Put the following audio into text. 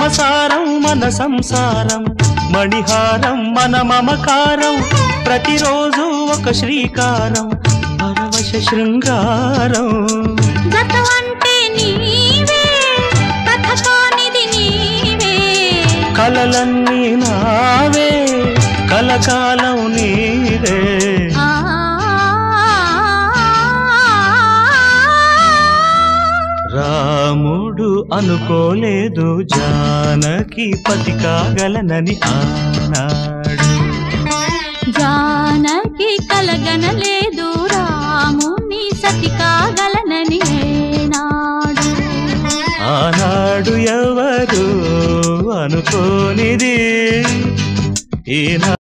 మమసారం మన సంసారం, మణిహారం మన మమకారం, ప్రతిరోజు ఒక శ్రీకారం పరవశ శృంగారం. కలలన్నీ నావే కలకాలం నీవే. రాముడు అనుకోలేదు జానకి పతి కాగలనని ఆనాడు, జానకి కలగనలేదు రాముని సతి కాగలనని ఏనాడు. ఆనాడు ఎవరు అనుకోనిది ఈనా